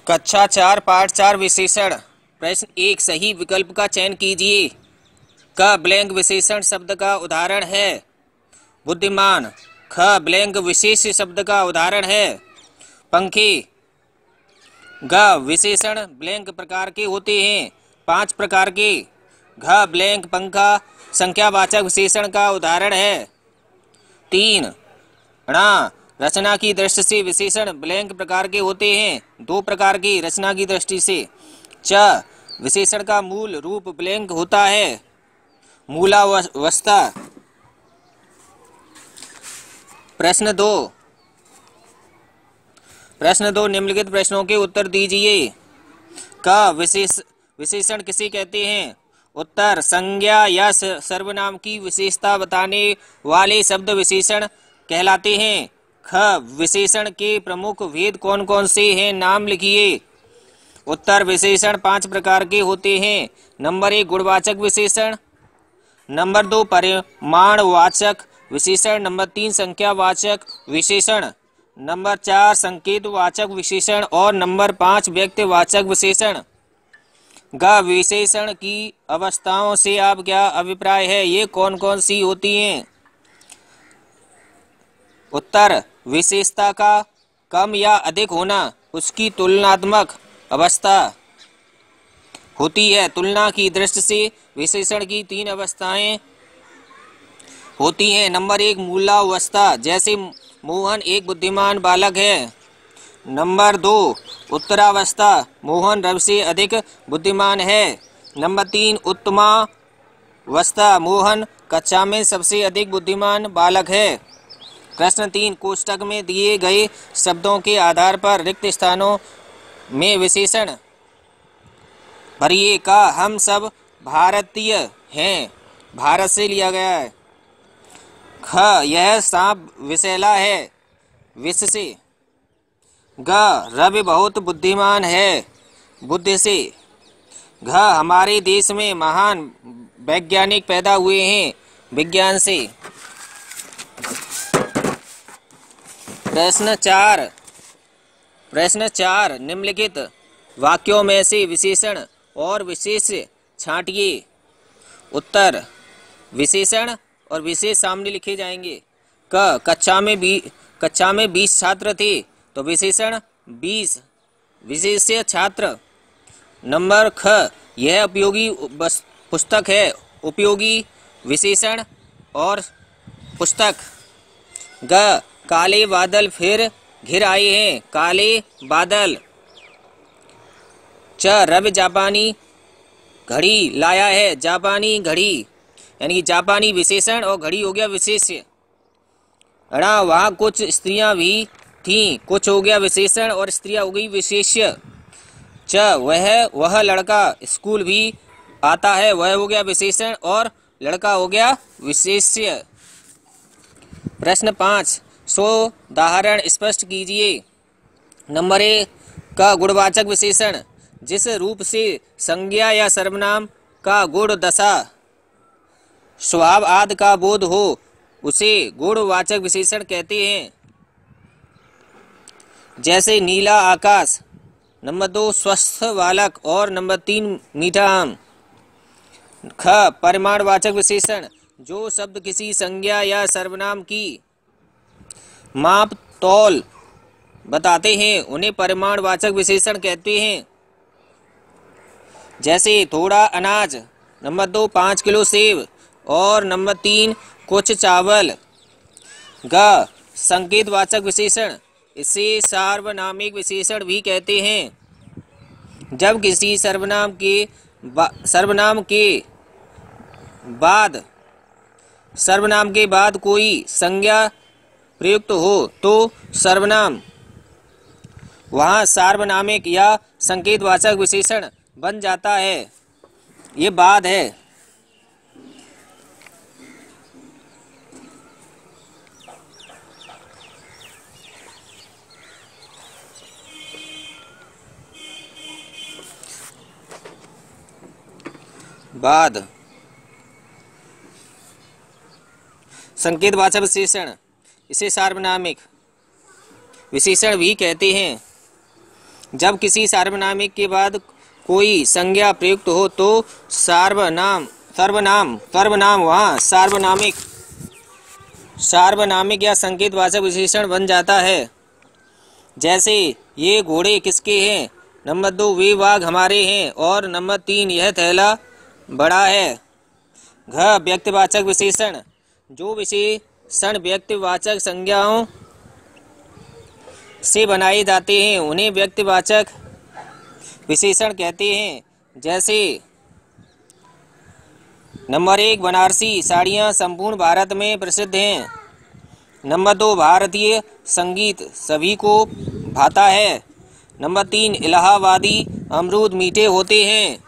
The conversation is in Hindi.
कक्षा 4 पाठ 4 विशेषण। प्रश्न 1, सही विकल्प का चयन कीजिए। क ब्लैंक विशेषण शब्द का उदाहरण है बुद्धिमान। ख ब्लैंक विशेष शब्द का उदाहरण है पंखे। ग विशेषण ब्लैंक प्रकार के होते हैं 5 प्रकार के। घ ब्लैंक पंखा संख्यावाचक विशेषण का उदाहरण है 3। ण रचना की दृष्टि से विशेषण ब्लैंक प्रकार के होते हैं 2 प्रकार की रचना की दृष्टि से। च विशेषण का मूल रूप ब्लैंक होता है मूलावस्था। प्रश्न 2 निम्नलिखित प्रश्नों के उत्तर दीजिए। क विशेषण किसे कहते हैं? उत्तर संज्ञा या सर्वनाम की विशेषता बताने वाले शब्द विशेषण कहलाते हैं। ख विशेषण के प्रमुख भेद कौन कौन से हैं? नाम लिखिए। उत्तर विशेषण 5 प्रकार के होते हैं। नंबर 1 गुणवाचक विशेषण, नंबर 2 परिमाणवाचक विशेषण, नंबर 3 संख्यावाचक विशेषण, नंबर 4 संकेतवाचक विशेषण और नंबर 5 व्यक्तिवाचक विशेषण। ग विशेषण की अवस्थाओं से आप क्या अभिप्राय है? ये कौन कौन सी होती हैं? उत्तर विशेषता का कम या अधिक होना उसकी तुलनात्मक अवस्था होती है। तुलना की दृष्टि से विशेषण की 3 अवस्थाएं होती हैं। नंबर 1 मूलावस्था, जैसे मोहन एक बुद्धिमान बालक है। नंबर 2 उत्तरावस्था, मोहन रवि से अधिक बुद्धिमान है। नंबर 3 उत्तमावस्था, मोहन कक्षा में सबसे अधिक बुद्धिमान बालक है। प्रश्न 3 कोष्टक में दिए गए शब्दों के आधार पर रिक्त स्थानों में विशेषण भरिए। का हम सब भारतीय हैं, भारत से लिया गया है। ख यह सांप विषैला है, विष से। ग रवि बहुत बुद्धिमान है, बुद्धि से। घ हमारे देश में महान वैज्ञानिक पैदा हुए हैं, विज्ञान से। प्रश्न 4 निम्नलिखित वाक्यों में से विशेषण और विशेष छांटिए। उत्तर विशेषण और विशेष सामने लिखे जाएंगे। क कक्षा में 20 छात्र थे, तो विशेषण 20 विशेष्य छात्र। नंबर ख यह उपयोगी पुस्तक है, उपयोगी विशेषण और पुस्तक। ग काले बादल फिर घिर आए हैं, काले बादल। च रवि जापानी घड़ी लाया है, जापानी घड़ी, यानी कि जापानी विशेषण और घड़ी हो गया विशेष्य। अड़ा वहाँ कुछ स्त्रियां भी थीं, कुछ हो गया विशेषण और स्त्रियां हो गई विशेष्य। च वह लड़का स्कूल भी आता है, वह हो गया विशेषण और लड़का हो गया विशेष्य। प्रश्न 5 उदाहरण स्पष्ट कीजिए। नंबर 1 का गुणवाचक विशेषण, जिस रूप से संज्ञा या सर्वनाम का गुण दशा स्वभाव आदि का बोध हो उसे गुणवाचक विशेषण कहते हैं। जैसे नीला आकाश, नंबर 2 स्वस्थ बालक और नंबर 3 मीठा आम। ख परिमाणवाचक विशेषण, जो शब्द किसी संज्ञा या सर्वनाम की माप तौल बताते हैं उन्हें परिमाणवाचक विशेषण कहते हैं। जैसे थोड़ा अनाज, नंबर 2 5 किलो सेब और नंबर 3 कुछ चावल। ग संकेतवाचक विशेषण, इसे सार्वनामिक विशेषण भी कहते हैं। जब किसी सर्वनाम के बाद कोई संज्ञा प्रयुक्त हो तो सर्वनाम वहाँ सार्वनामिक या संकेतवाचक विशेषण बन जाता है। ये बाद है। बाद संकेतवाचक विशेषण, इसे सार्वनामिक विशेषण भी कहते हैं। जब किसी सार्वनामिक के बाद कोई संज्ञा प्रयुक्त हो तो सर्वनाम वहाँ सार्वनामिक या संकेतवाचक विशेषण बन जाता है। जैसे ये घोड़े किसके हैं, नंबर 2 वे बाघ हमारे हैं, और नंबर 3 यह थैला बड़ा है। घ व्यक्तिवाचक विशेषण, जो विशेषण व्यक्तिवाचक संज्ञाओं से बनाए जाते हैं उन्हें व्यक्तिवाचक विशेषण कहते हैं। जैसे नंबर 1 बनारसी साड़ियाँ संपूर्ण भारत में प्रसिद्ध हैं। नंबर 2 भारतीय संगीत सभी को भाता है। नंबर 3 इलाहाबादी अमरूद मीठे होते हैं।